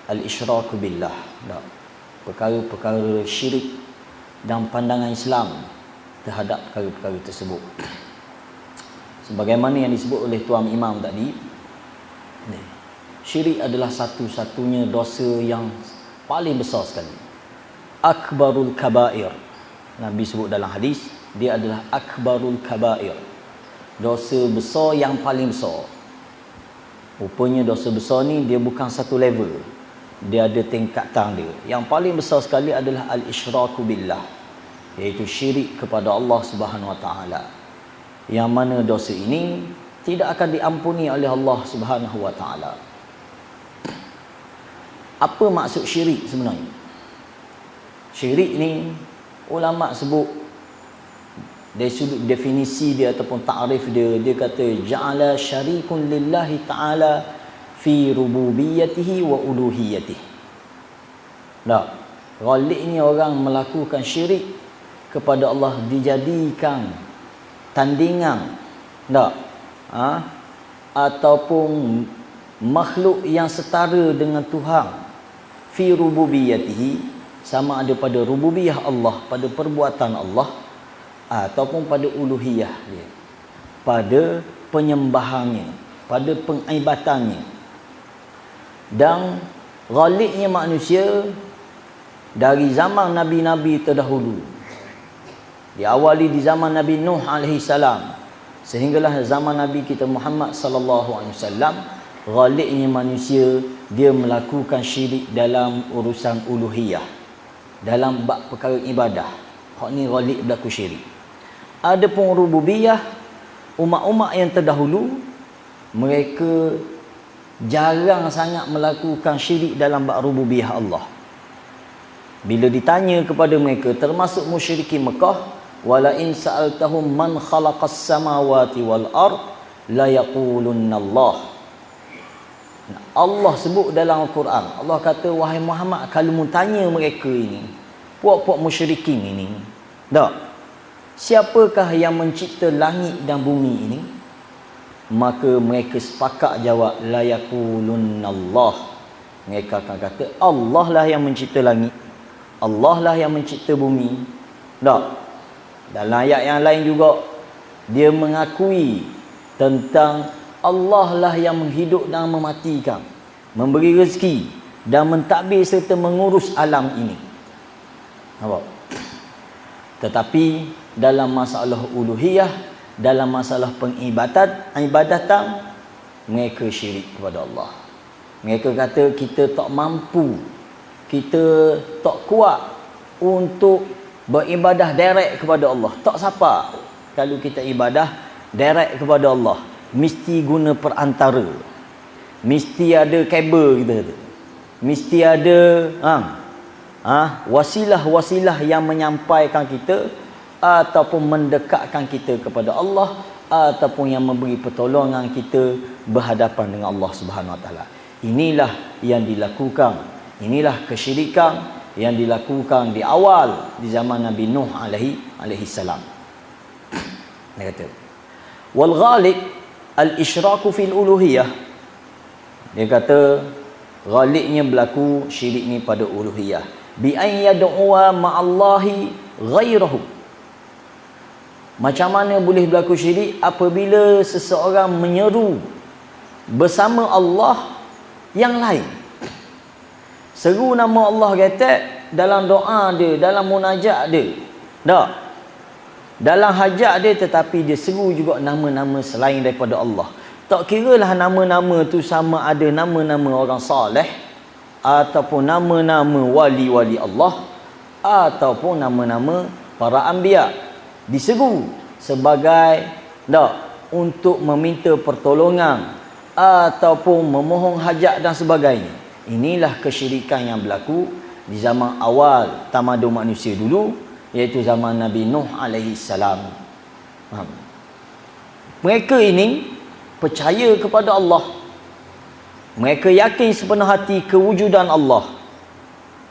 al-isyraku billah. Tak. Perkara-perkara syirik dan pandangan Islam terhadap perkara-perkara tersebut. Sebagaimana yang disebut oleh Tuan Imam tadi, syirik adalah satu-satunya dosa yang paling besar sekali. Akbarul kabair. Nabi sebut dalam hadis, dia adalah akbarul kabair. Dosa besar yang paling besar. Rupanya dosa besar ni dia bukan satu level. Dia ada tingkatan dia. Yang paling besar sekali adalah al-isyraku billah, iaitu syirik kepada Allah Subhanahu Wa Taala. Yang mana dosa ini tidak akan diampuni oleh Allah Subhanahu Wa Taala. Apa maksud syirik sebenarnya? Syirik ni ulama sebut dari sudut definisi dia ataupun ta'rif dia, dia kata ja'ala syarikun lillahi ta'ala fi rububiyyatihi wa uluhiyyatihi. Tak. Ghaliknya orang melakukan syirik kepada Allah, dijadikan tandingan, tak? Ataupun makhluk yang setara dengan Tuhan fi rububiyyatihi, sama ada pada rububiyah Allah, pada perbuatan Allah, ataupun pada uluhiyah dia, pada penyembahannya, pada pengibatannya. Dan ghaliknya manusia dari zaman nabi-nabi terdahulu, diawali di zaman Nabi Nuh alaihi salam sehinggalah zaman Nabi kita Muhammad sallallahu alaihi wasallam, ghaliknya manusia dia melakukan syirik dalam urusan uluhiyah, dalam bab perkara ibadah. Hak ni ghalik berlaku syirik. Adapun rububiyah, umat-umat yang terdahulu mereka jarang sangat melakukan syirik dalam bab rububiyah Allah. Bila ditanya kepada mereka, termasuk musyrikin Mekah, wala in sa'altahum man khalaqas samawati wal ard la yaqulunna Allah. Allah sebut dalam Al-Quran, Allah kata, wahai Muhammad, kalau mu tanya mereka ini, puak-puak musyrikin ini, tak, siapakah yang mencipta langit dan bumi ini? Maka mereka sepakat jawab, la yaqulunna Allah. Mereka akan kata, Allah lah yang mencipta langit, Allah lah yang mencipta bumi. Tak. Dalam ayat yang lain juga dia mengakui tentang Allah lah yang menghidup dan mematikan, memberi rezeki dan mentadbir serta mengurus alam ini. Nampak? Tetapi dalam masalah uluhiyah, dalam masalah ibadatan, mereka syirik kepada Allah. Mereka kata kita tak mampu, kita tak kuat untuk beribadah direct kepada Allah. Tak sapa kalau kita ibadah direct kepada Allah, mesti guna perantara, mesti ada kabel, kita kata, mesti ada wasilah-wasilah yang menyampaikan kita ataupun mendekatkan kita kepada Allah, ataupun yang memberi pertolongan kita berhadapan dengan Allah Subhanahu Wa Taala. Inilah yang dilakukan, inilah kesyirikan yang dilakukan di awal di zaman Nabi Nuh alaihi salam. Dia kata wal ghalib al-isyraku fil uluhiyah. Dia kata ghaliknya berlaku syirik ni pada uluhiyah, bi an yad'uwa ma'allahi ghairahu. Macam mana boleh berlaku syirik? Apabila seseorang menyeru bersama Allah yang lain. Seru nama Allah kata dalam doa dia, dalam munajat dia, tak, dalam hajat dia, tetapi dia seru juga nama-nama selain daripada Allah. Tak kiralah nama-nama tu sama ada nama-nama orang saleh, ataupun nama-nama wali-wali Allah, ataupun nama-nama para anbiya, diseru sebagai, tak, untuk meminta pertolongan ataupun memohon hajat dan sebagainya. Inilah kesyirikan yang berlaku di zaman awal tamadun manusia dulu, iaitu zaman Nabi Nuh alaihi salam. Mereka ini percaya kepada Allah. Mereka yakin sepenuh hati kewujudan Allah.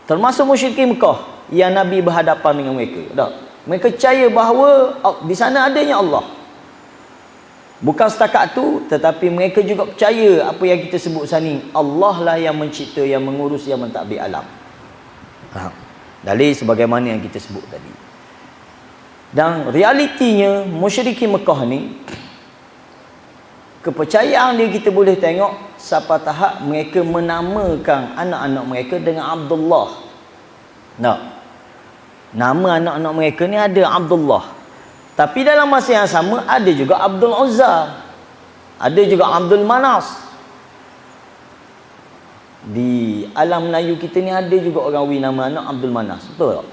Termasuk musyrikin Mekah yang Nabi berhadapan dengan mereka. Tak? Mereka percaya bahawa di sana adanya Allah. Bukan setakat tu, tetapi mereka juga percaya apa yang kita sebut sini, Allah lah yang mencipta, yang mengurus, yang mentadbir alam. Dalil sebagaimana yang kita sebut tadi. Dan realitinya musyrikin Mekah ni, kepercayaan dia kita boleh tengok sampai tahap mereka menamakan anak-anak mereka dengan Abdullah. Nama anak-anak mereka ni ada Abdullah. Tapi dalam masa yang sama ada juga Abdul Uzza, ada juga Abdul Manas. Di alam Melayu kita ni ada juga orang wi nama anak Abdul Manas, betul tak?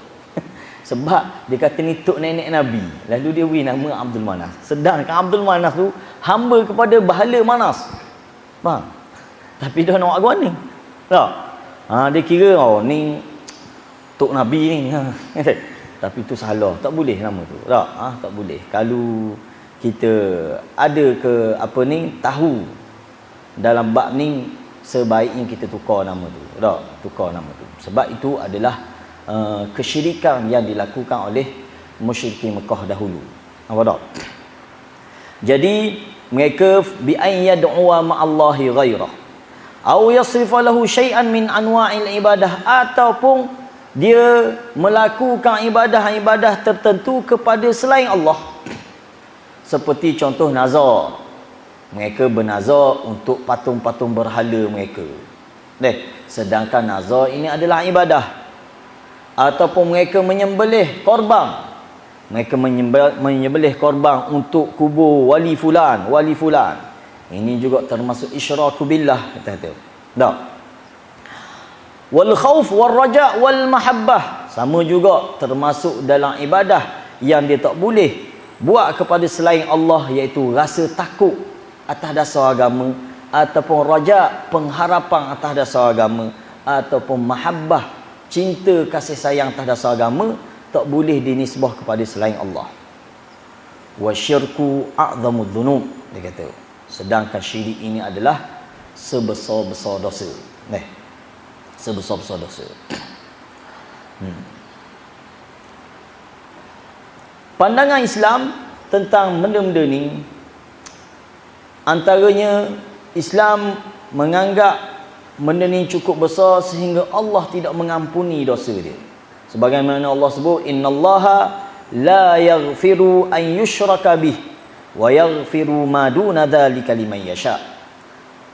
Sebab dia kata ni tok nenek Nabi, lalu dia wi nama Abdul Manas. Sedangkan Abdul Manas tu hamba kepada bahala Manas. Faham? Tapi dia nak buat mana? Tak? Dia kira ni tok Nabi ni. Tapi tu salah, tak boleh nama tu. Tak? Tak boleh. Kalau kita ada ke tahu dalam bab ni, sebaiknya kita tukar nama tu. Tak? Tukar nama tu. Sebab itu adalah kesyirikan yang dilakukan oleh musyrikin Mekah dahulu. Apa tak? Jadi mereka bi an yad'u ma'allahi ghairah aw yasrifa lahu syai'an min anwa'il ibadah, ataupun dia melakukan ibadah-ibadah tertentu kepada selain Allah. Seperti contoh nazar. Mereka bernazar untuk patung-patung berhala mereka. Sedangkan nazar ini adalah ibadah. Ataupun mereka menyembelih korban. Mereka menyembelih korban untuk kubur wali fulan, wali fulan. Ini juga termasuk isyraku billah, kata-kata. Tak? Wal khauf wal raja wal mahabbah, sama juga termasuk dalam ibadah yang dia tak boleh buat kepada selain Allah, iaitu rasa takut atas dasar agama, ataupun raja, pengharapan atas dasar agama, ataupun mahabbah, cinta kasih sayang atas dasar agama, tak boleh dinisbah kepada selain Allah. Wasyirku a'zamudz dzunub, dia kata. Sedangkan syirik ini adalah sebesar-besar dosa. Sebesar-besar dosa. Pandangan Islam tentang benda-benda ni, antaranya Islam menganggap benda ni cukup besar sehingga Allah tidak mengampuni dosa dia. Sebagaimana Allah sebut, innallaha la yaghfiru an yushraka bih wa yaghfiru ma duna dzalika liman yasha.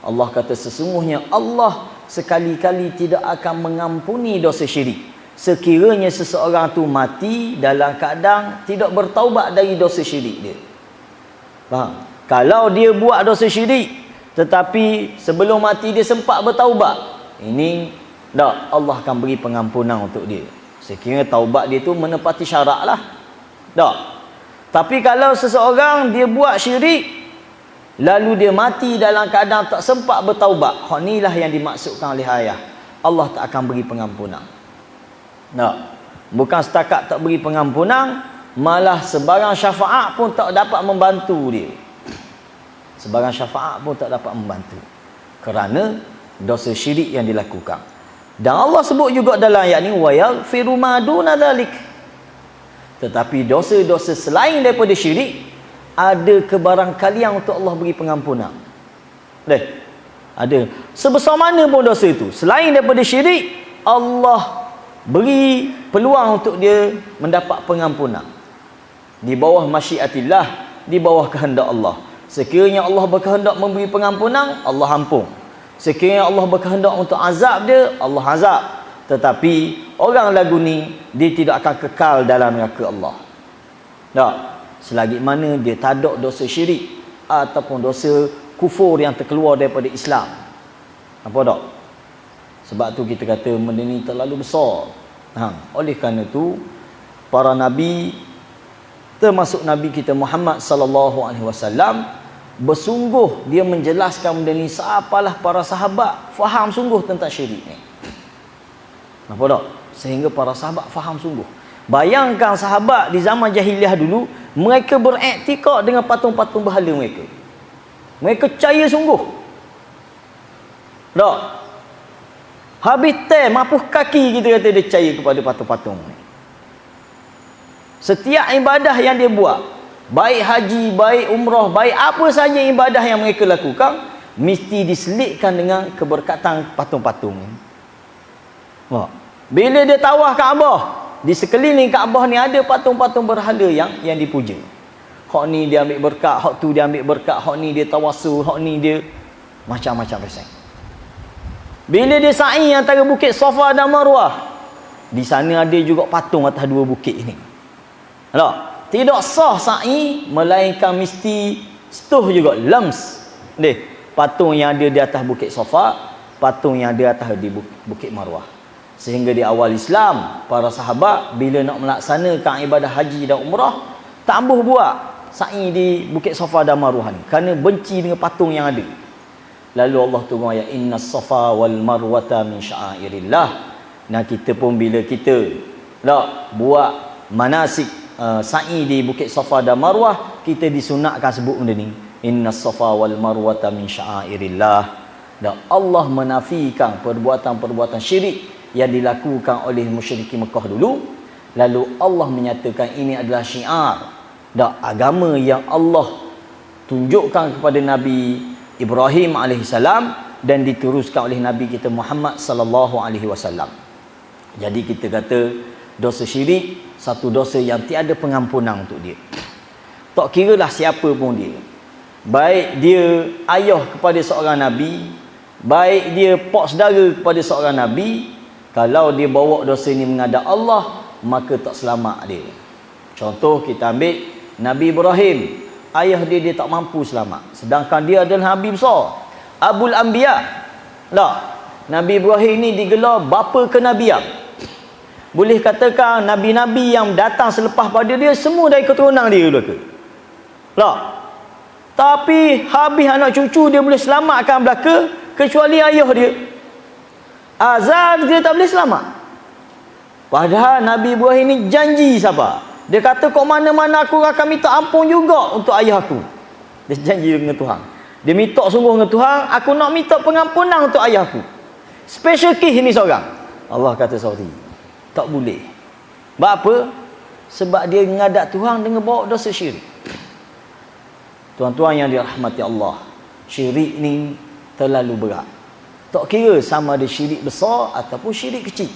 Allah kata sesungguhnya Allah sekali-kali tidak akan mengampuni dosa syirik sekiranya seseorang tu mati dalam keadaan tidak bertaubat dari dosa syirik dia. Faham? Kalau dia buat dosa syirik tetapi sebelum mati dia sempat bertaubat, ini tak, Allah akan beri pengampunan untuk dia sekiranya taubat dia tu menepati syarat lah. Tak? Tapi kalau seseorang dia buat syirik lalu dia mati dalam keadaan tak sempat bertaubat, hak inilah yang dimaksudkan oleh ayat, Allah tak akan beri pengampunan. Tak? Bukan setakat tak beri pengampunan, malah sebarang syafaat pun tak dapat membantu dia. Sebarang syafaat pun tak dapat membantu kerana dosa syirik yang dilakukan. Dan Allah sebut juga dalam ayat ni, wa yaghfiru ma duna dzalik. Tetapi dosa-dosa selain daripada syirik, ada kebarangkalian untuk Allah beri pengampunan. Ada. Sebesar mana pun dosa itu, selain daripada syirik, Allah beri peluang untuk dia mendapat pengampunan. Di bawah masyiatillah, di bawah kehendak Allah. Sekiranya Allah berkehendak memberi pengampunan, Allah ampun. Sekiranya Allah berkehendak untuk azab dia, Allah azab. Tetapi orang lagu ni, dia tidak akan kekal dalam neraka Allah. Tak? Selagi mana dia tadak dosa syirik ataupun dosa kufur yang terkeluar daripada Islam. Apa tak? Sebab tu kita kata benda ni terlalu besar. Oleh kerana tu para nabi, termasuk nabi kita Muhammad sallallahu alaihi wasallam, bersungguh dia menjelaskan benda ni seapalah para sahabat faham sungguh tentang syirik ni. Apa tak? Sehingga para sahabat faham sungguh. Bayangkan sahabat di zaman jahiliah dulu, mereka beriktikad dengan patung-patung berhala mereka. Mereka percaya sungguh. Tak? Habis mapuh kaki kita kata dia percaya kepada patung-patung ni. Setiap ibadah yang dia buat, baik haji, baik umrah, baik apa saja ibadah yang mereka lakukan, mesti diselitkan dengan keberkatan patung-patung. Bila dia tawaf Kaabah, di sekeliling Kaabah ni ada patung-patung berhala yang dipuja. Hak ni dia ambil berkat, hak tu dia ambil berkat, hak ni dia tawasul, hak ni dia macam-macam pasal. Bila dia sa'i antara bukit Safa dan Marwah, di sana ada juga patung atas dua bukit ini. Tidak sah sa'i melainkan mesti setuh juga lams. Patung yang ada di atas bukit Safa, patung yang ada atas di bukit Marwah. Sehingga di awal Islam, para sahabat bila nak melaksanakan ibadah haji dan umrah, tak ambuh buat sa'i di bukit Safa dan Marwah ni, kerana benci dengan patung yang ada. Lalu Allah turun ayat innas safa wal marwata min sya'airillah. Nah, kita pun bila kita buat manasik sa'i di bukit Safa dan Marwah, kita disunatkan sebut benda ni, innas safa wal marwata min sya'airillah. Dan Allah menafikan perbuatan-perbuatan syirik yang dilakukan oleh musyrikin Mekah dulu. Lalu Allah menyatakan ini adalah syiar dan agama yang Allah tunjukkan kepada Nabi Ibrahim alaihissalam dan diteruskan oleh Nabi kita Muhammad sallallahu alaihi wasallam. Jadi kita kata dosa syirik satu dosa yang tiada pengampunan untuk dia. Tak kiralah siapa pun dia. Baik dia ayah kepada seorang nabi, baik dia pak saudara kepada seorang nabi, kalau dia bawa dosa ini menghadap Allah, maka tak selamat dia. Contoh kita ambil Nabi Ibrahim, ayah dia tak mampu selamat, sedangkan dia adalah nabi besar, Abul Anbiya. Nabi Ibrahim ni digelar bapa kenabian. Boleh katakan nabi-nabi yang datang selepas pada dia semua dari keturunan dia belaka. Tapi habis anak cucu dia boleh selamatkan belaka, kecuali ayah dia Azar, dia tak boleh selamat. Padahal Nabi Ibrahim ni janji siapa? Dia kata kok mana-mana aku akan minta ampun juga untuk ayah aku. Dia janji dengan Tuhan. Dia minta sungguh dengan Tuhan, aku nak minta pengampunan untuk ayah aku. Special case ni seorang. Allah kata sorry, tak boleh. Sebab apa? Sebab dia menghadap Tuhan dengan bawa dosa syirik. Tuan-tuan yang dirahmati Allah, syirik ni terlalu berat. Tak kira sama ada syirik besar ataupun syirik kecil.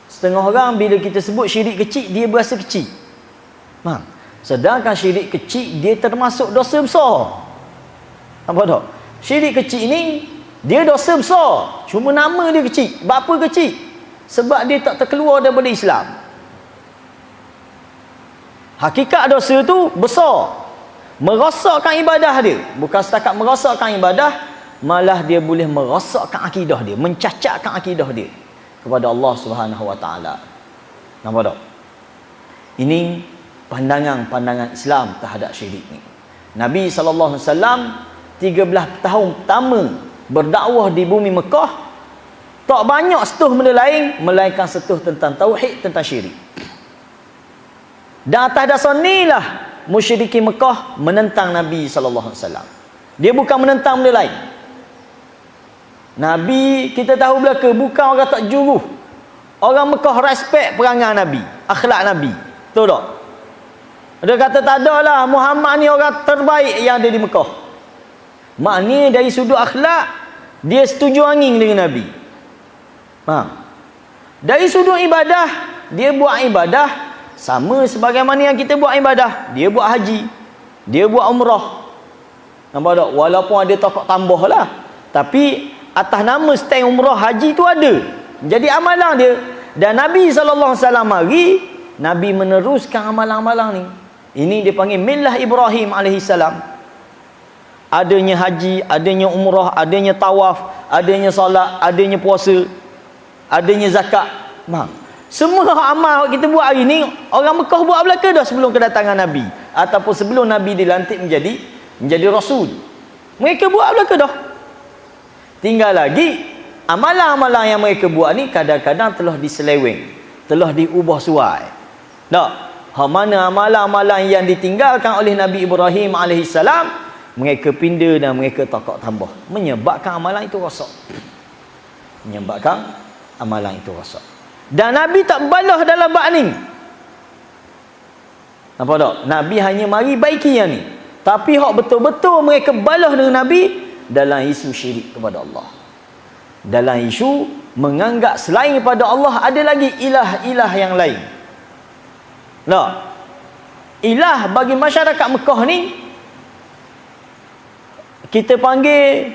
Setengah orang bila kita sebut syirik kecil, dia berasa kecil. Sedangkan syirik kecil dia termasuk dosa besar. Nampak tak? Syirik kecil ni dia dosa besar, cuma nama dia kecil. Sebab apa kecil? Sebab dia tak terkeluar daripada Islam. Hakikat dosa tu besar, merosakkan ibadah dia. Bukan setakat merosakkan ibadah, malah dia boleh merosakkan akidah dia, mencacatkan akidah dia kepada Allah Subhanahu wa taala. Nampak tak? Ini pandangan-pandangan Islam terhadap syirik ni. Nabi sallallahu alaihi wasallam 13 tahun pertama berdakwah di bumi Mekah, tak banyak setuh benda lain melainkan setuh tentang tauhid, tentang syirik. Dan atas dasar inilah musyrikin Mekah menentang Nabi sallallahu alaihi wasallam. Dia bukan menentang benda lain. Nabi kita tahu belaka bukan orang tak juruh. Orang Mekah respect perangai Nabi, akhlak Nabi. Betul tak? Dia kata tak adalah, Muhammad ni orang terbaik yang ada di Mekah. Maknanya dari sudut akhlak dia setuju angin dengan Nabi. Dari sudut ibadah, dia buat ibadah sama sebagaimana yang kita buat ibadah. Dia buat haji, dia buat umrah. Nampak tak? Walaupun ada tokok tambah lah, tapi atas nama stand umrah haji tu ada. Jadi amalan dia. Dan Nabi SAW mari, Nabi meneruskan amalan-amalan ni. Ini dia panggil millah Ibrahim alaihissalam. Adanya haji, adanya umrah, adanya tawaf, adanya salat, adanya puasa, adanya zakat. Semua amal kita buat hari ni, orang Mekah buat belaka dah sebelum kedatangan Nabi, ataupun sebelum Nabi dilantik menjadi Rasul. Mereka buat belaka dah. Tinggal lagi amalan-amalan yang mereka buat ni kadang-kadang telah diseleweng, telah diubah suai. Mana amalan-amalan yang ditinggalkan oleh Nabi Ibrahim alaihissalam, mereka pindah dan mereka takak tambah, menyebabkan amalan itu rosak. Dan Nabi tak balas dalam bab ni. Nampak tak? Nabi hanya mari baiki yang ni. Tapi hak betul-betul mereka balas dengan Nabi dalam isu syirik kepada Allah. Dalam isu menganggap selain daripada Allah ada lagi ilah-ilah yang lain. Tak? Ilah bagi masyarakat Mekah ni kita panggil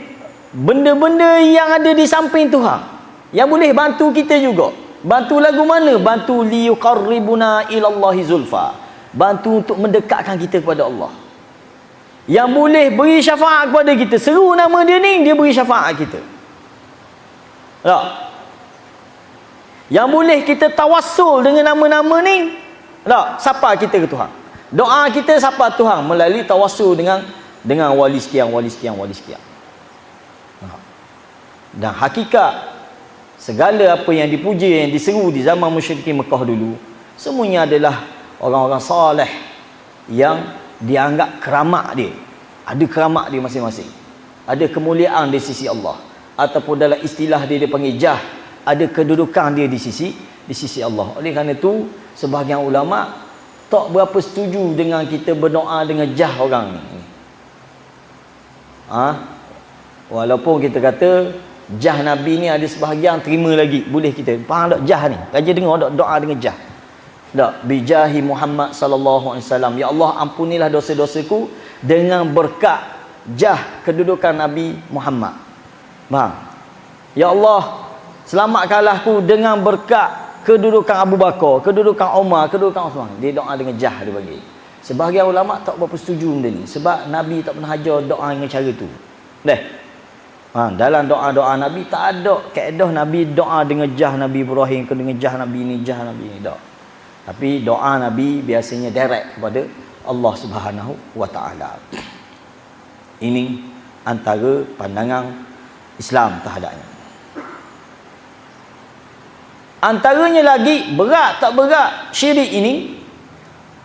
benda-benda yang ada di samping Tuhan, yang boleh bantu kita juga. Bantu lagu mana? Bantu liyuqarribuna ilallahi zulfa. Bantu untuk mendekatkan kita kepada Allah. Yang boleh beri syafaat kepada kita. Seru nama dia ni, dia beri syafaat kita. Tak? Yang boleh kita tawassul dengan nama-nama ni, tak? Sapa kita ke Tuhan. Doa kita sapa Tuhan melalui tawassul dengan wali sekian, wali sekian, wali sekian. Dan hakikat segala apa yang dipuja, yang diseru di zaman musyrikin Mekah dulu, semuanya adalah orang-orang soleh yang dianggap keramat dia. Ada keramat dia masing-masing. Ada kemuliaan di sisi Allah. Ataupun dalam istilah dia panggil jah. Ada kedudukan dia di sisi Allah. Oleh kerana itu, sebahagian ulama tak berapa setuju dengan kita berdoa dengan jah orang ni. Walaupun kita kata jah Nabi ni ada sebahagian terima lagi, boleh kita faham tak jah ni? Raja dengar tak doa dengan jah? Tak, bijahi Muhammad sallallahu alaihi wasallam, ya Allah ampunilah dosa-dosaku dengan berkat jah kedudukan Nabi Muhammad. Faham? Ya Allah selamatkanlah aku dengan berkat kedudukan Abu Bakar, kedudukan Umar, kedudukan Uthman. Dia doa dengan jah dia bagi. Sebahagian ulama tak berapa setuju benda ni, sebab Nabi tak pernah ajar doa dengan cara tu. Dalam doa-doa Nabi tak ada kaedah Nabi doa dengan jah Nabi Ibrahim ke dengan jah Nabi ni, jah Nabi ni, tak. Tapi doa Nabi biasanya direct kepada Allah Subhanahu wa taala. Ini antara pandangan Islam terhadapnya. Antaranya lagi, berat tak berat syirik ini,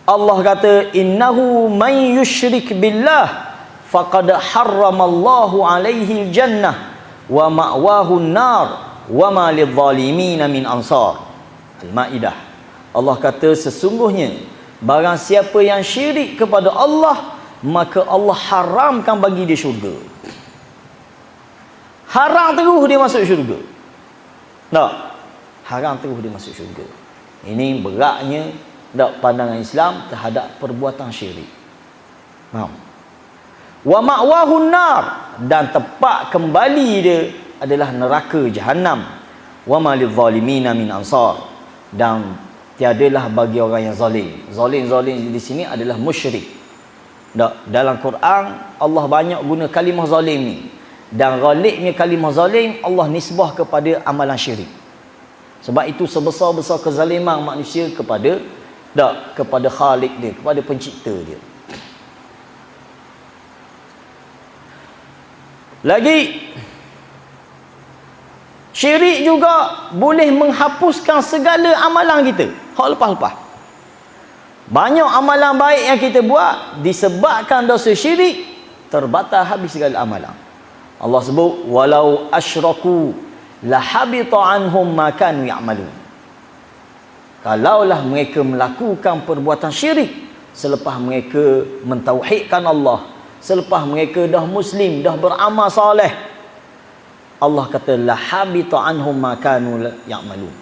Allah kata innahu man yusyrik billah faqad harramallahu alaihi jannah wa ma'wahu an-nar wa ma lidh-dhalimin min ansar. Al-Maidah. Allah kata sesungguhnya barang siapa yang syirik kepada Allah, maka Allah haramkan bagi dia syurga. Haram terus dia masuk syurga. Tak? Haram terus dia masuk syurga. Ini beratnya tak pandangan Islam terhadap perbuatan syirik. Faham? Wa ma'wahun nar, dan tempat kembali dia adalah neraka jahanam. Wa ma lidh-dhalimin min ansar, dan tiadalah bagi orang yang zalim. Zalim di sini adalah musyrik. Dalam Quran Allah banyak guna kalimah zalim ni, dan ghalibnya kalimah zalim Allah nisbah kepada amalan syirik. Sebab itu sebesar-besar kezaliman manusia kepada Khalik dia, kepada pencipta dia. Lagi, syirik juga boleh menghapuskan segala amalan kita hak lepas-lepas. Banyak amalan baik yang kita buat, disebabkan dosa syirik, terbatal habis segala amalan. Allah sebut walau asyraku lahabita anhum ma kanu ya'malun. Kalaulah mereka melakukan perbuatan syirik selepas mereka mentauhidkan Allah, selepas mereka dah muslim, dah beramal soleh, Allah kata lahabita anhum ma kanu ya'malun,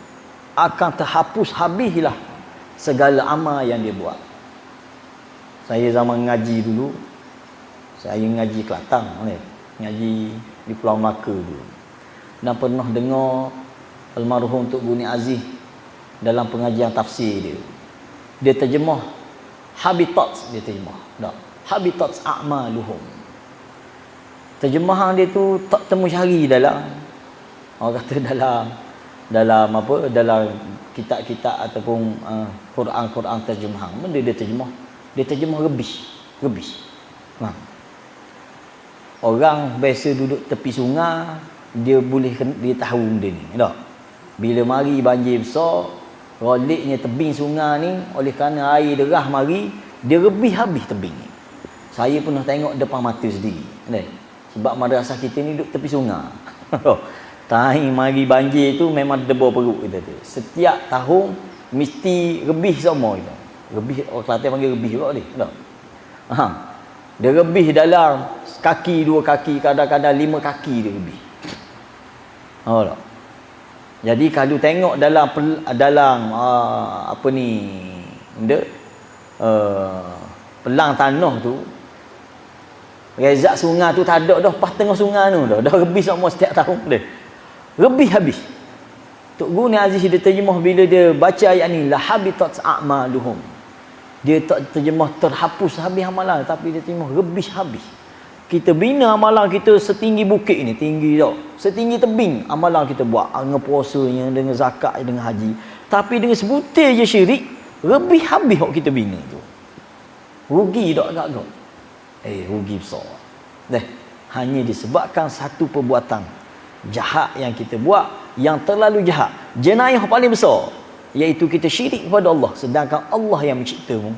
akan terhapus habislah segala amal yang dia buat. Saya zaman ngaji dulu, saya ngaji Kelantan, ngaji di Pulau Melaka dulu, dan pernah dengar almarhum Tok Guni Aziz dalam pengajian tafsir dia terjemah habitats, dia terjemah habitats a'maluhum. Terjemahan dia tu tak temu cari dalam, orang kata dalam kitab-kitab ataupun Quran terjemahan. Benda dia terjemah rebis. Orang biasa duduk tepi sungai, dia tahu benda ni, tak? Bila mari banjir besar, roliknya tebing sungai ni, oleh kerana air derah mari, dia rebis habis tebing ni. Saya pernah tengok depan mata sendiri, kan? Sebab madrasah kita ni duduk tepi sungai. Tahun mari banjir tu memang debar perut kita tu. Setiap tahun mesti rebis semua itu. Rebih, orang Kelantan panggil rebih juga ni. Tak? Ha. Dia rebih dalam kaki, 2 kaki, kadang-kadang 5 kaki dia rebih. Tak? Jadi kalau tengok dalam apa ni, pelang tanah tu, rezak sungai tu tak ada dah, pas tengah sungai tu dah rebih semua setiap tahun dia. Rebih habis. Tok Guru ni Aziz dia terjemah bila dia baca ayat ni, la habitat a'maluhum. Dia tak terjemah terhapus habis amalan, tapi dia terjemah rebih habis. Kita bina amalan kita setinggi bukit ni, tinggi tau. Setinggi tebing amalan kita buat, dengan puasanya, dengan zakat, dengan haji. Tapi dengan sebutir je syirik, rebih habis hak kita bina tu. Rugi tak agak-agak? Rugi besar. Hanya disebabkan satu perbuatan jahat yang kita buat, yang terlalu jahat, jenayah paling besar, iaitu kita syirik kepada Allah, sedangkan Allah yang menciptamu,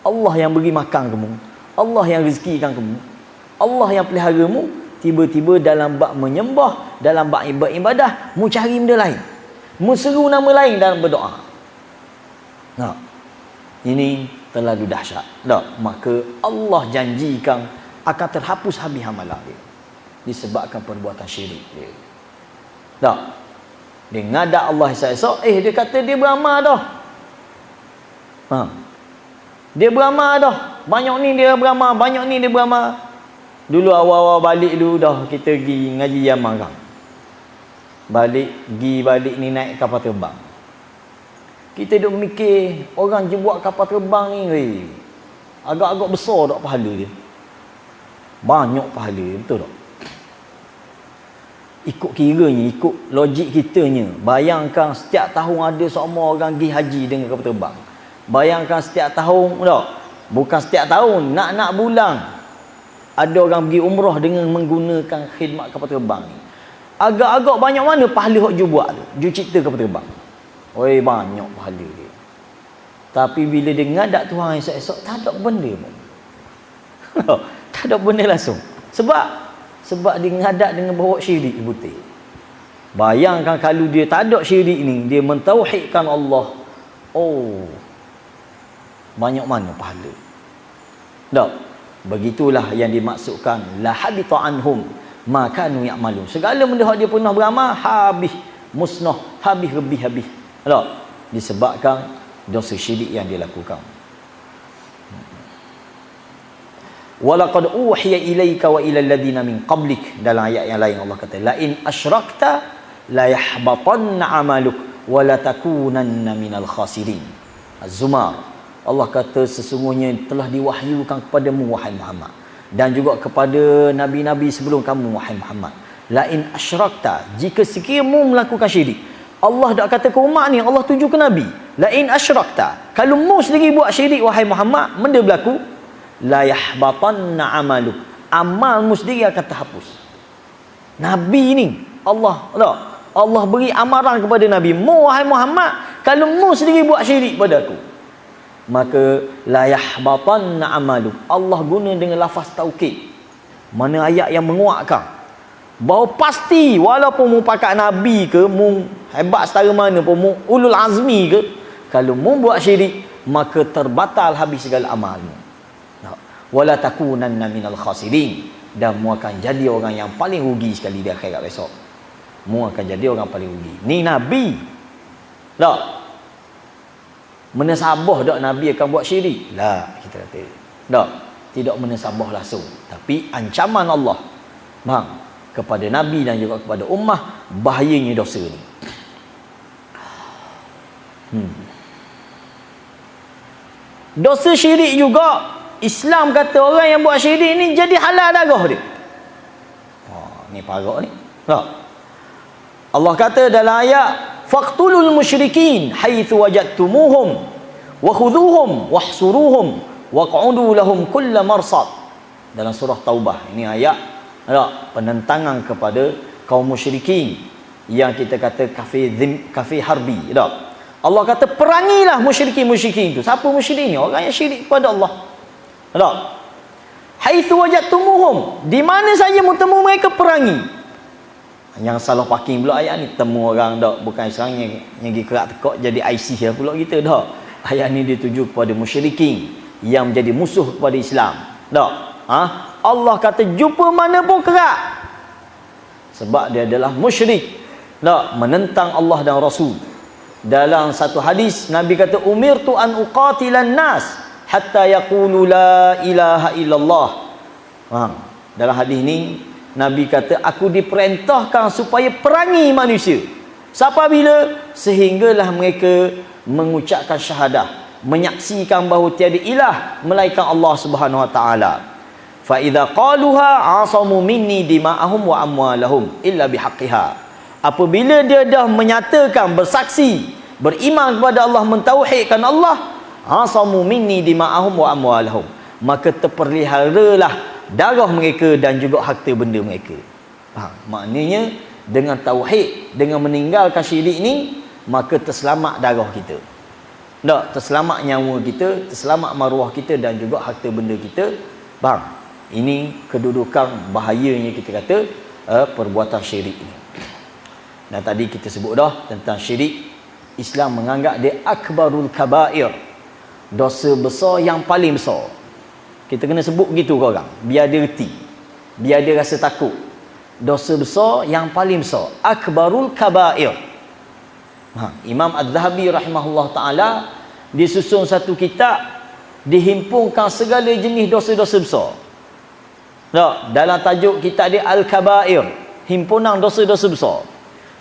Allah yang beri makan kamu, Allah yang rezekikan kamu, Allah yang peliharamu, tiba-tiba dalam bab menyembah, dalam bab ibadah, mu cari benda lain, mu seru nama lain dalam berdoa. Ini terlalu dahsyat. Maka Allah janjikan akan terhapus habis amalan dia, disebabkan perbuatan syirik dia. Dia ngadak Allah esok-esok, dia kata dia beramal dah. Dia beramal dah. Banyak ni dia beramal, banyak ni dia beramal. Dulu awal-awal balik dulu dah kita pergi ngaji Yaman kan. Balik ni naik kapal terbang. Kita duk mikir, orang je buat kapal terbang ni, agak-agak besar tak pahala dia. Banyak pahala dia, betul tak? Ikut kiranya, ikut logik kitanya, bayangkan setiap tahun ada semua orang pergi haji dengan kapal terbang. Bayangkan setiap tahun tak? Bukan setiap tahun, nak bulan ada orang pergi umrah dengan menggunakan khidmat kapal terbang ni. Agak-agak banyak mana pahala hak ju buat tu, ju cipta kapal terbang. Banyak pahala dia. Tapi bila dia ngadak Tuhan esok-esok, tak ada benda pun. Tak ada benda langsung. Sebab dia ngadak dengan bawa syirik putih. Bayangkan kalau dia tak ada syirik ni, dia mentauhidkan Allah. Banyak mana pahala. Tak? Begitulah yang dimaksudkan la habita anhum ma kanu ya'malun. Segala benda hak dia pernah beramal habis, musnah, habis rebih. Tak? Disebabkan dosa syirik yang dia lakukan. Walaqad uhiya ilaika wa ilal ladina min qablik. Dalam ayat yang lain Allah kata, la in asyrakta la yahbatanna amaluk wa la takunanna minal khasirin. Az-Zumar. Allah kata sesungguhnya telah diwahyukan kepadamu wahai Muhammad, dan juga kepada nabi-nabi sebelum kamu wahai Muhammad, la in asyrakta, jika sekiranya melakukan syirik. Allah dak kata ke umat ni, Allah tuju ke nabi, la in asyrakta, kalau mu sendiri buat syirik wahai Muhammad, benda berlaku, la yahbatanna amaluk, amalmu sendiri akan terhapus. Nabi ni Allah beri amaran kepada nabi, mu wahai Muhammad, kalau mu sendiri buat syirik pada aku, maka la yahbatanna amaluk. Allah guna dengan lafaz taukid, mana ayat yang menguatkan bahawa pasti walaupun mu pakat nabi ke, mu hebat setara mana pun, mu ulul azmi ke, kalau mu buat syirik, maka terbatal habis segala amalmu. Wala takunanna minal khasirin, dan mu akan jadi orang yang paling rugi sekali di akhirat besok. Mu akan jadi orang paling rugi. Ni nabi. Tak? Menasabah tak nabi akan buat syirik? La, kita kata. Tak, tidak menasabah langsung, tapi ancaman Allah kepada nabi dan juga kepada ummah, bahayanya dosa ni. Dosa syirik juga, Islam kata orang yang buat syirik ni jadi halal darah dia. Ni parah ni. Tak? Allah kata dalam ayat, faqtulul musyrikin haitsu wajadtumuhum wa khudhuhum wahsuruhum waq'udu lahum kull marsad. Dalam surah Taubah. Ini ayat penentangan kepada kaum musyrikin yang kita kata kafir harbi. Allah kata perangilah musyrikin itu. Siapa musyrik ni? Orang yang syirik kepada Allah. Haitsu wajadtumuhum, di mana saja mu temu mereka perangi. Yang salah parking pula ayat ni, temu orang dak bukan Islam yang pergi kerak tekak jadi IC lah pula kita dah. Ayat ni dituju kepada musyrikin yang menjadi musuh kepada Islam. Tak? Allah kata jumpa mana pun kerak. Sebab dia adalah musyrik. Tak? Menentang Allah dan Rasul. Dalam satu hadis Nabi kata umirtu an uqatilan nas hatta yaqulu la ilaha illallah. Dalam hadis ni Nabi kata aku diperintahkan supaya perangi manusia. Sampai bila? Sehinggalah mereka mengucapkan syahadah, menyaksikan bahawa tiada ilah melainkan Allah Subhanahu wa taala. Fa idza qaluha asamu minni dima'ahum wa amwalahum illa bihaqqiha. Apabila dia dah menyatakan, bersaksi, beriman kepada Allah, mentauhidkan Allah, asamu minni dima'ahum wa amwalahum, maka terpeliharalah darah mereka dan juga harta benda mereka. Maknanya dengan tauhid, dengan meninggalkan syirik ni, maka terselamat darah kita. Tak, terselamat nyawa kita, terselamat maruah kita dan juga harta benda kita. Faham? Ini kedudukan bahayanya kita kata perbuatan syirik ini. Dan tadi kita sebut dah tentang syirik. Islam menganggap dia akbarul kabair, dosa besar yang paling besar. Kita kena sebut begitu ke orang, biar dia reti, biar dia rasa takut. Dosa besar yang paling besar, akbarul kabair. Imam Az-Zahabi rahimahullah ta'ala disusun satu kitab, dihimpunkan segala jenis dosa-dosa besar. Dalam tajuk kitab dia Al-Kabair, himpunan dosa-dosa besar.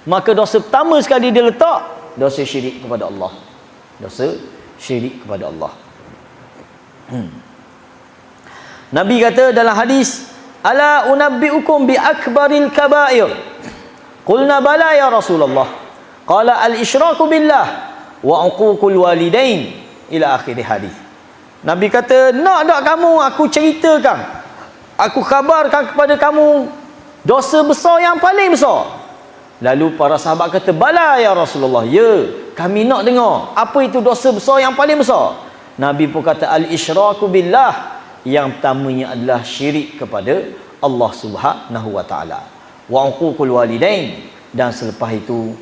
Maka dosa pertama sekali dia letak dosa syirik kepada Allah. Dosa syirik kepada Allah. Nabi kata dalam hadis, ala unabbiukum bi akbaril kabair. Qulna bala ya Rasulullah. Qala al-isyraku billah wa uququl walidain ila akhir hadis. Nabi kata, nak tak kamu aku ceritakan, aku khabarkan kepada kamu dosa besar yang paling besar? Lalu para sahabat kata, bala ya Rasulullah, ya, kami nak dengar. Apa itu dosa besar yang paling besar? Nabi pun kata, al-isyraku billah. Yang pertamanya adalah syirik kepada Allah Subhanahu wa taala. Wa uququl walidain, dan selepas itu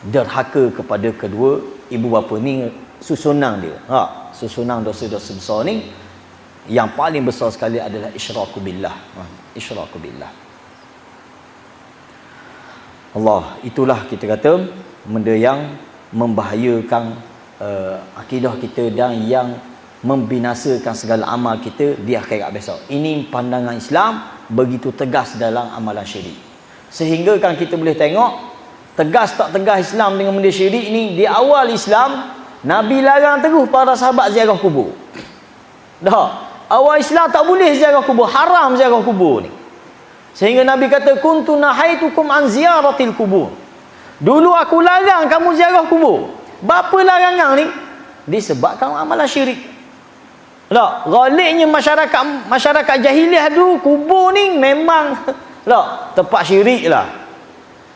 derhaka kepada kedua ibu bapa. Ni susunan dia. Susunan dosa-dosa besar ni yang paling besar sekali adalah isyraku billah. Isyraku billah. Allah, itulah kita kata benda yang membahayakan akidah kita dan yang membinasakan segala amal kita di akhirat besok. Ini pandangan Islam begitu tegas dalam amalan syirik. Sehingga kan kita boleh tengok tegas tak tegas Islam dengan benda syirik ni. Di awal Islam, Nabi larang terus para sahabat ziarah kubur. Awal Islam tak boleh ziarah kubur, haram ziarah kubur ni. Sehingga Nabi kata, kuntu nahaitukum an ziyaratil kubur. Dulu aku larang kamu ziarah kubur. Bapa larangan ni? Disebabkan amalan syirik. Galiknya masyarakat jahiliah dulu, kubur ni memang tempat syirik lah.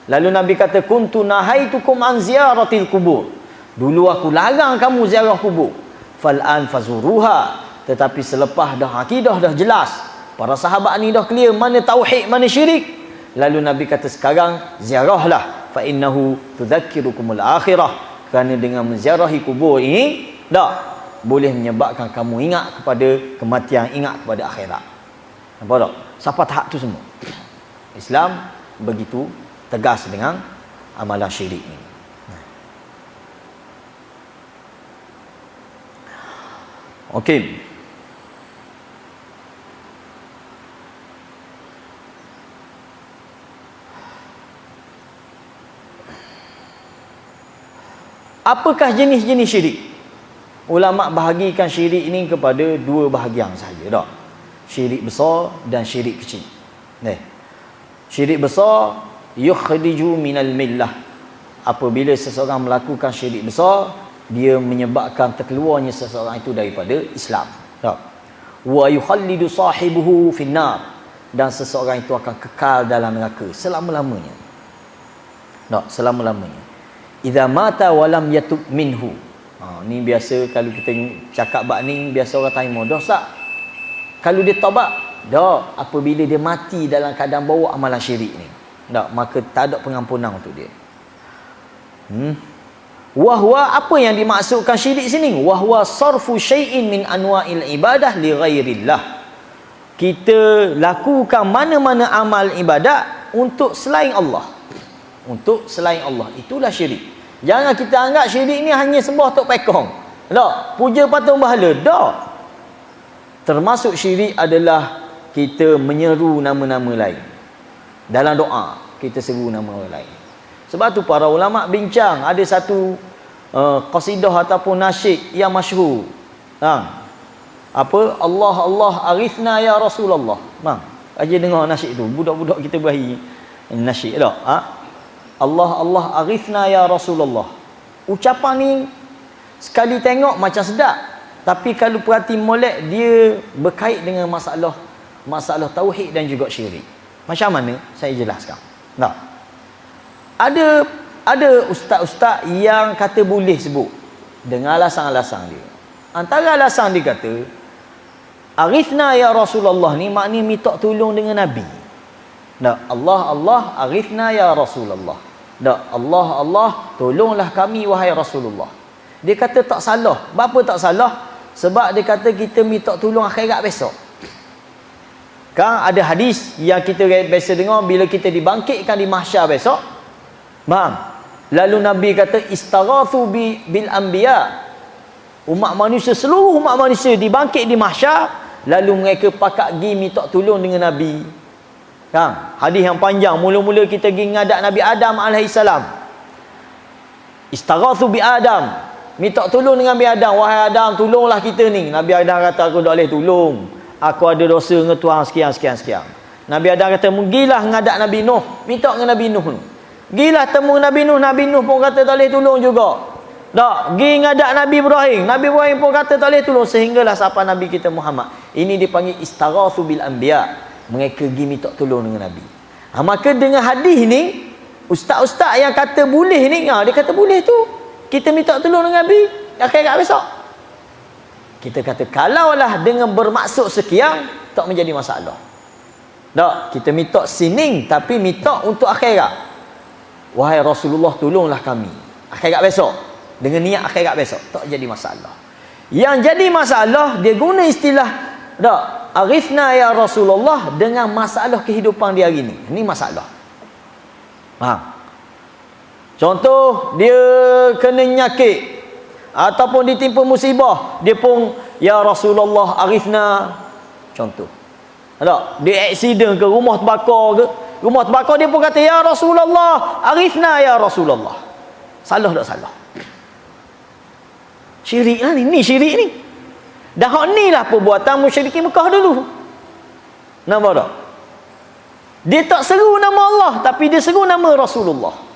Lalu Nabi kata, kuntu nahaitukum an ziyaratil kubur. Dulu aku larang kamu ziarah kubur. Fal'an fazuruha. Tetapi selepas dah akidah dah jelas, para sahabat ni dah clear mana tauhid, mana syirik. Lalu Nabi kata, sekarang ziarahlah, fa innahu tudzakirukumul akhirah. Kerana dengan menziarahi kubur ini boleh menyebabkan kamu ingat kepada kematian, ingat kepada akhirat. Nampak tak? Sampai tahap tu semua Islam begitu tegas dengan amalan syirik ni. Okey. Apakah jenis-jenis syirik? Ulama bahagikan syirik ini kepada dua bahagian sahaja. Syirik besar dan syirik kecil. Syirik besar, yukhriju minal millah. Apabila seseorang melakukan syirik besar, dia menyebabkan terkeluarnya seseorang itu daripada Islam. Wa yukhallidu sahibuhu finnar. Dan seseorang itu akan kekal dalam neraka selama-lamanya. Selama-lamanya. Idza mata walam yatub minhu. Ni biasa kalau kita cakap bab ni, biasa orang tanya, dosa kalau dia taubat? Tak. Apabila dia mati dalam keadaan bawa amalan syirik ni, maka tak ada pengampunan untuk dia. Wahwa, apa yang dimaksudkan syirik sini? Wahwa sarfu syai'in min anwa'il ibadah li ghairillah. Kita lakukan mana-mana amal ibadat untuk selain Allah. Untuk selain Allah. Itulah syirik. Jangan kita anggap syirik ni hanya sembah tok pekong. Tak, puja patung bahala. Tak. Termasuk syirik adalah kita menyeru nama-nama lain. Dalam doa, kita seru nama orang lain. Sebab tu para ulama bincang, ada satu qasidah ataupun nasyid yang masyhur. Apa? Allah Allah arifna ya Rasulullah. Bang, aja dengar nasyid tu. Budak-budak kita berahi nasyid tak? Allah Allah arifna ya Rasulullah. Ucapan ni sekali tengok macam sedap, tapi kalau perhati molek, dia berkait dengan masalah tauhid dan juga syirik. Macam mana? Saya jelaskan. Tak? Ada ustaz-ustaz yang kata boleh sebut dengan alasan-alasan dia. Antara alasan dia kata, arifna ya Rasulullah ni maknanya minta tolong dengan Nabi. Tak, Allah Allah arifna ya Rasulullah. Tak, Allah Allah tolonglah kami wahai Rasulullah. Dia kata tak salah. Kenapa tak salah? Sebab dia kata kita minta tolong akhirat besok. Kan ada hadis yang kita biasa dengar, bila kita dibangkitkan di mahsyar besok, lalu Nabi kata istaghathu bil anbiya. Umat manusia, seluruh umat manusia dibangkit di mahsyar, lalu mereka pakat gi minta tolong dengan Nabi. Kan? Hadis yang panjang, mula-mula kita gi ngadap Nabi Adam alaihissalam. Istaghathu bi Adam, minta tolong dengan Nabi Adam, wahai Adam tolonglah kita ni. Nabi Adam kata aku tak boleh tolong. Aku ada dosa dengan Tuhan sekian. Nabi Adam kata pergilah ngadap Nabi Nuh, minta dengan Nabi Nuh. Gilah temu Nabi Nuh pun kata tak boleh tolong juga. Tak, gi ngadap Nabi Ibrahim pun kata tak boleh tolong, sehinggalah sampai Nabi kita Muhammad. Ini dipanggil istaghatsu bil anbiya. Mereka gi minta tolong dengan Nabi. Maka dengan hadis ni, ustaz-ustaz yang kata boleh ni, dia kata boleh tu kita minta tolong dengan Nabi akhirat besok. Kita kata kalaulah dengan bermaksud sekian, tak menjadi masalah. Tak, kita minta sining tapi minta untuk akhirat. Wahai Rasulullah tolonglah kami akhirat besok, dengan niat akhirat besok, tak jadi masalah. Yang jadi masalah, dia guna istilah tak, arifna ya Rasulullah dengan masalah kehidupan dia hari ni. Ini masalah. Contoh, dia kena nyakit ataupun ditimpa musibah, dia pun ya Rasulullah arifna. Contoh, tak, dia aksiden ke, rumah terbakar dia pun kata ya Rasulullah arifna ya Rasulullah. Salah tak salah? Syirik lah ni. Ni syirik ni. Dah hak ni lah perbuatan musyrikin Mekah dulu. Nampak tak? Dia tak seru nama Allah, tapi dia seru nama Rasulullah.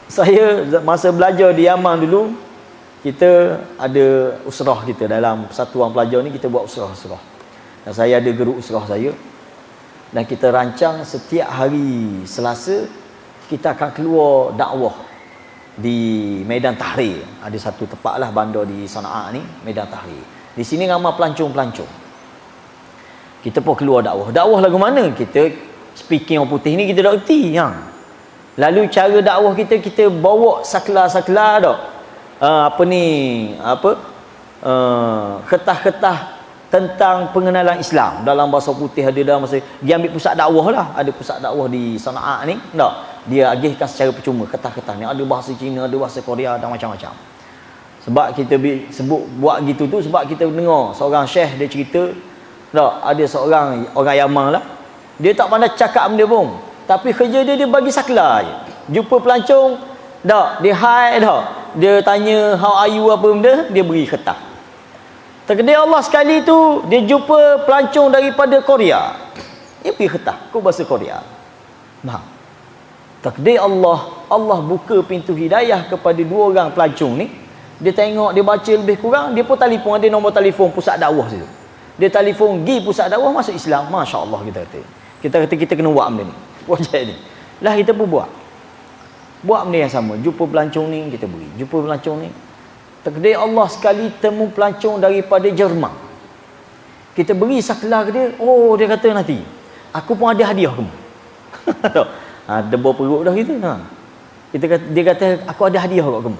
Saya masa belajar di Yaman dulu, kita ada usrah kita dalam persatuan pelajar ni, kita buat usrah. Dan saya ada guru usrah saya. Dan kita rancang setiap hari Selasa kita akan keluar dakwah di Medan Tahrir. Ada satu tempat lah bandar di Sana'a ni, Medan Tahrir. Di sini ramai pelancong-pelancong. Kita pun keluar dakwah. Dakwah lagu mana? Kita speaking orang putih ni kita tak erti. Lalu cara dakwah kita bawa saklar-saklar tak? Kertas-kertas tentang pengenalan Islam dalam bahasa putih. Ada dalam masa dia ambil pusat dakwah lah, ada pusat dakwah di Sana'a ni, tak, dia agihkan secara percuma kertas-kertas ni, ada bahasa Cina, ada bahasa Korea dan macam-macam. Sebab kita sebut buat gitu tu sebab kita dengar seorang syekh dia cerita, tak, ada seorang orang Yaman lah, dia tak pandai cakap benda pun, tapi kerja dia bagi saklar je. Jumpa pelancong, tak, dia hi, tak, dia tanya how are you apa benda, dia beri kertas. Takdir Allah sekali tu dia jumpa pelancong daripada Korea, dia pergi kertas kau bahasa Korea. Takdir Allah buka pintu hidayah kepada dua orang pelancong ni. Dia tengok, dia baca lebih kurang, dia pun telefon, ada nombor telefon pusat dakwah situ. Dia telefon pergi pusat dakwah, masuk Islam. Masya-Allah, kita kata kita kena buat benda ni, projek ni. Lah kita pun buat benda yang sama. Jumpa pelancong ni kita beri, jumpa pelancong ni. Takdir Allah sekali temu pelancong daripada Jerman. Kita beri saklar ke dia. Oh, dia kata nanti aku pun ada hadiah kamu. Debur perut dah kita. Dia kata aku ada hadiah kat kamu.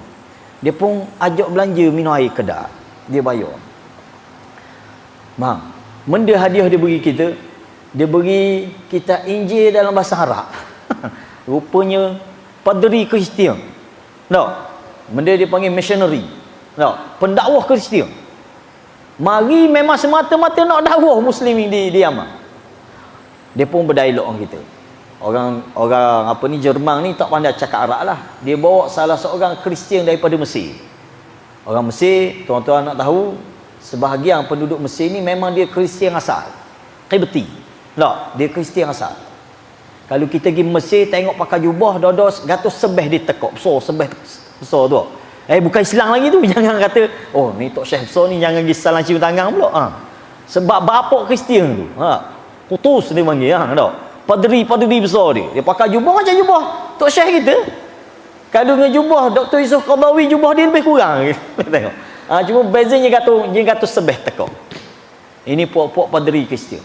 Dia pun ajak belanja minum air kedai. Dia bayar. Bang, benda hadiah dia bagi kita, dia bagi kita Injil dalam bahasa Arab. Rupanya padri Kristian. Tak? Benda dia panggil missionary. Tak? Pendakwah Kristian. Mari memang semata-mata nak dakwah Muslim di Yaman. Dia pun berdialog dengan kita. Orang apa ni, Jerman ni tak pandai cakap Arab lah. Dia bawa salah seorang Kristian daripada Mesir. Orang Mesir, tuan-tuan nak tahu, sebahagian penduduk Mesir ni memang dia Kristian asal. Qibti. Tak, dia Kristian asal. Kalau kita pergi Mesir tengok pakai jubah, dodos gatus sebeh dia tekuk besar, sebeh besar tu. Bukan Islam lagi tu. Jangan kata, oh ni Tok Syekh besar ni jangan pergi salam cium tangan pula. Sebab bapak Kristian tu. Kutus dia panggil, tak? Padri besar dia. Dia pakai jubah macam jubah Tok Syekh kita. Kalau dengan jubah Dr. Yusuf Qaradawi, jubah dia lebih kurang. Tengok. Cuma bezanya dia sebeh tekuk. Ini puak-puak padri Kristian.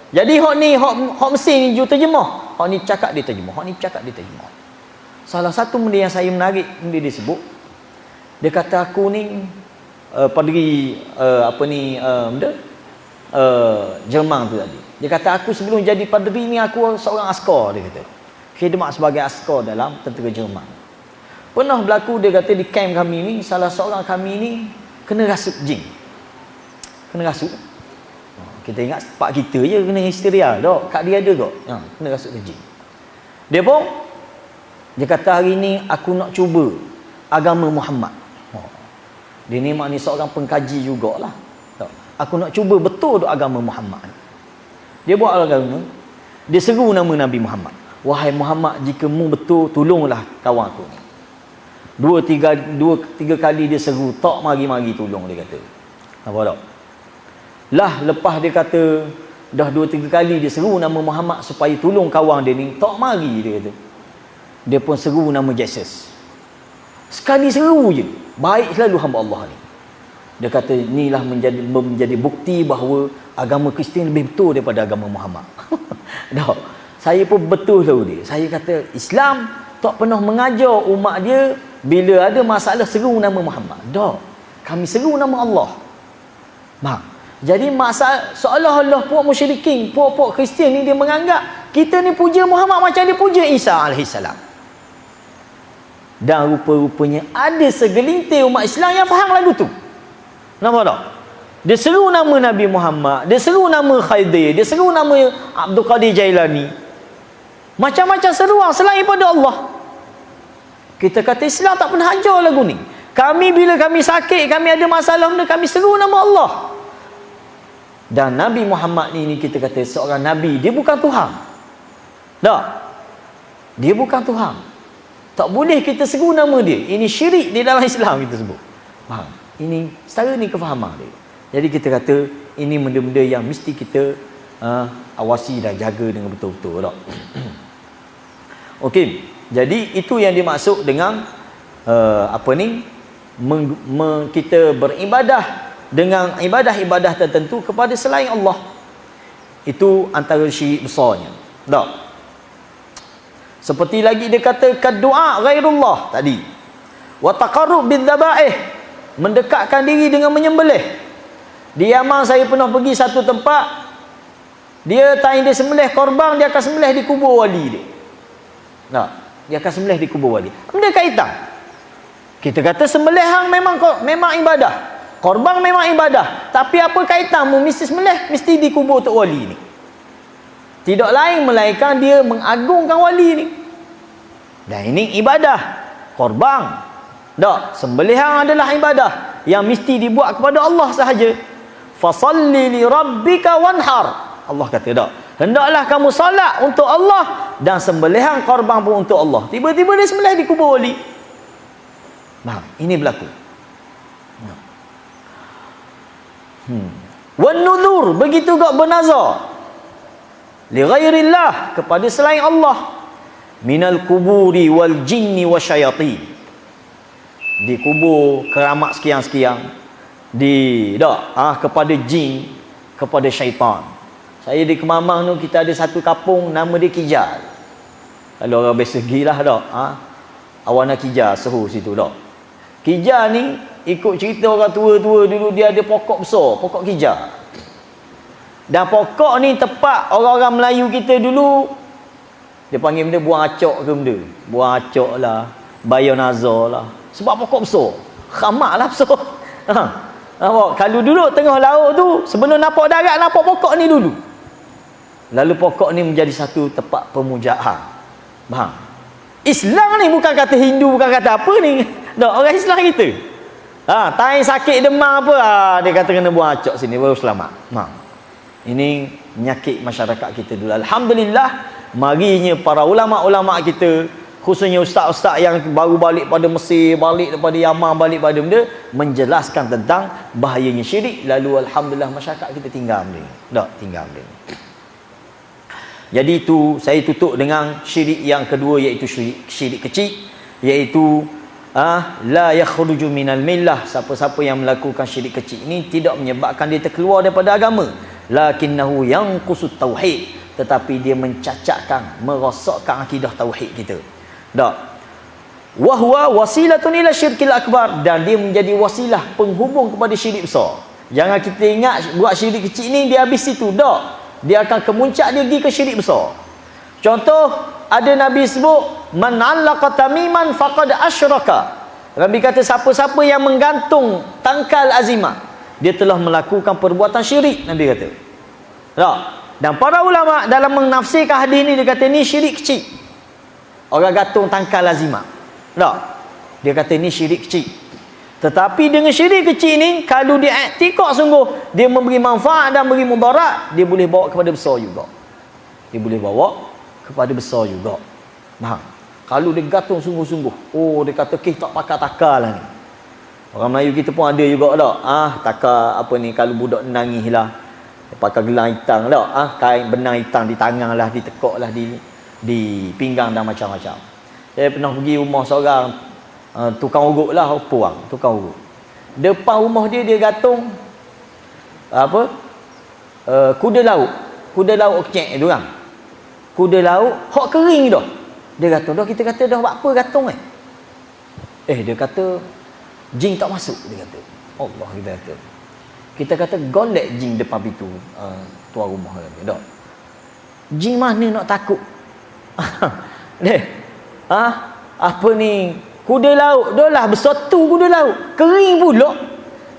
Jadi hak Mesir ni ju terjemah. Hak ni cakap dia terjemah. Hak ni cakap dia terjemah. Salah satu benda yang saya menarik, benda dia sebut. Dia kata aku ni padri Jerman tu tadi. Dia kata aku sebelum jadi padri ni aku seorang askar, dia kata. Khidmat sebagai askar dalam tentera Jerman. Pernah berlaku, dia kata di kamp kami ni, salah seorang kami ni kena rasuk jin. Kena rasuk. Kita ingat pak kita je kena histeria, dok. Kak dia ada kok. Kena rasuk ke jin. Dia kata hari ni aku nak cuba agama Muhammad. Dia ni maknanya seorang pengkaji jugalah. Aku nak cuba betul duk agama Muhammad. Dia buat agama. Dia seru nama Nabi Muhammad. Wahai Muhammad, jika mu betul, tolonglah kawan aku ni. Dua tiga kali dia seru, tak mari-mari tolong, dia kata. Apa tak? Lah lepas dia kata dah 2-3 kali dia seru nama Muhammad supaya tolong kawan dia ni, tak mari, dia kata. Dia pun seru nama Jesus. Sekali seru je, baik selalu hamba Allah ni. Dia kata inilah menjadi bukti bahawa agama Kristian lebih betul daripada agama Muhammad. Dah. Saya pun betul tahu dia. Saya kata Islam tak pernah mengajar umat dia bila ada masalah seru nama Muhammad. Dah. Kami seru nama Allah. Bang. Jadi masalah seolah-olah puak musyrikin, puak Kristian ni dia menganggap kita ni puja Muhammad macam dia puja Isa alaihissalam. Dan rupa-rupanya ada segelintir umat Islam yang faham lagu tu. Nampak tak? Dia seru nama Nabi Muhammad, dia seru nama Khaidir, dia seru nama Abdul Qadir Jailani. Macam-macam seruan selain pada Allah. Kita kata Islam tak pernah ajar lagu ni. Kami bila kami sakit, kami ada masalah benda, kami seru nama Allah. Dan Nabi Muhammad ni kita kata seorang Nabi, dia bukan Tuhan. Tak? Dia bukan Tuhan. Tak boleh kita seru nama dia. Ini syirik di dalam Islam kita sebut. Faham? Ini setara ni kefahaman dia. Jadi kita kata ini benda-benda yang mesti kita awasi dan jaga dengan betul-betul. Tak? Okey. Jadi itu yang dimaksud dengan kita beribadah dengan ibadah-ibadah tertentu kepada selain Allah. Itu antara syirik besarnya. Tak? Seperti lagi dia kata kaddu'a ghairullah tadi. Wa taqarrub bidzabaih, mendekatkan diri dengan menyembelih. Di Yaman saya pernah pergi satu tempat, dia time dia sembelih korban, dia akan sembelih di kubur wali dia. Tak? Dia akan sembelih di kubur wali. Benda kaitan. Kita kata sembelihan memang ibadah. Korban memang ibadah, tapi apa kaitanmu mesti sembelih mesti di kubur tok wali ni? Tidak lain melainkan dia mengagungkan wali ni. Dan ini ibadah. Korban. Tak, sembelihan adalah ibadah yang mesti dibuat kepada Allah sahaja. Fasalli li rabbika wanhar. Allah kata tak. Hendaklah kamu solat untuk Allah dan sembelihan korban pun untuk Allah. Tiba-tiba dia sembelih di kubur wali. Nah, ini berlaku. Wan nuzur, begitu juga bernazar li ghairillah, kepada selain Allah, minal kuburi wal jinni wasyayatin. Di kubur keramat sekian-sekian, kepada jin, kepada syaitan. Saya di Kemamang tu kita ada satu kampung nama dia Kijal. Kalau orang biasa gilah dak, Awana Kija Sehu situ dah. Kija ni ikut cerita orang tua-tua dulu, dia ada pokok besar, pokok Kija. Dan pokok ni tepat orang-orang Melayu kita dulu, dia panggil benda buang acok ke benda. Buang acok lah, bayar nazar lah. Sebab pokok besar. Khamak lah besar. Nampak? Kalau duduk tengah laut tu, sebelum nampak darat, nampak pokok ni dulu. Lalu pokok ni menjadi satu tempat pemujaan. Faham? Islam ni bukan kata Hindu, bukan kata apa ni. Tak, orang Islam kita. Tai sakit demam apa, dia kata kena buang acok sini baru selamat. Ini penyakit masyarakat kita dulu. Alhamdulillah, marinya para ulama-ulama kita, khususnya ustaz-ustaz yang baru balik pada Mesir, balik daripada Yaman, balik pada benda, menjelaskan tentang bahayanya syirik. Lalu alhamdulillah masyarakat kita tinggal benda ni. Tak, tinggal benda ni. Jadi itu saya tutup dengan syirik yang kedua, iaitu syirik kecil, iaitu la yakhruju minal millah. Siapa-siapa yang melakukan syirik kecil ini tidak menyebabkan dia terkeluar daripada agama, lakinnahu yanqusut tauhid, tetapi dia mencacatkan, merosakkan akidah tauhid kita. Tak. Wa huwa wasilatun ila syirkil akbar, dan dia menjadi wasilah penghubung kepada syirik besar. Jangan kita ingat buat syirik kecil ni dia habis situ. Tak. Dia akan kemuncak, dia pergi ke syirik besar. Contoh, ada Nabi sebut man 'allaqa tamiman faqad asyraka. Nabi kata siapa-siapa yang menggantung tangkal azimat, dia telah melakukan perbuatan syirik, Nabi kata. Tak. Dan para ulama dalam menafsirkan hadis ni, dia kata ni syirik kecil. Orang gantung tangkal azimat. Tak. Dia kata ni syirik kecil. Tetapi dengan syirik kecil ni, kalau dia i'tikad sungguh, dia memberi manfaat dan beri mudarat, dia boleh bawa kepada besar juga. Dia boleh bawa kepada besar juga. Faham? Kalau dia gantung sungguh-sungguh, dia kata tak pakai takar lah ni. Orang Melayu kita pun ada juga tak. Takar apa ni, kalau budak nangis lah, pakai gelang hitam tak. Kain benang hitam di tangan lah, ditekuk lah, di pinggang dan macam-macam. Saya pernah pergi rumah seorang, tukang urut lah, tukang urut. Depan rumah dia gantung kuda laut kecil tu kan. Kuda laut hak kering dah. Dia gantung dah, kita kata dah buat apa gantung dia kata jin tak masuk, dia kata. Allah, kita kata golek jin depan pintu tuan rumah dia. Dak. Jin mana nak takut? Apa ni? Kuda laut, dah lah bersatu kuda laut. Kering pula.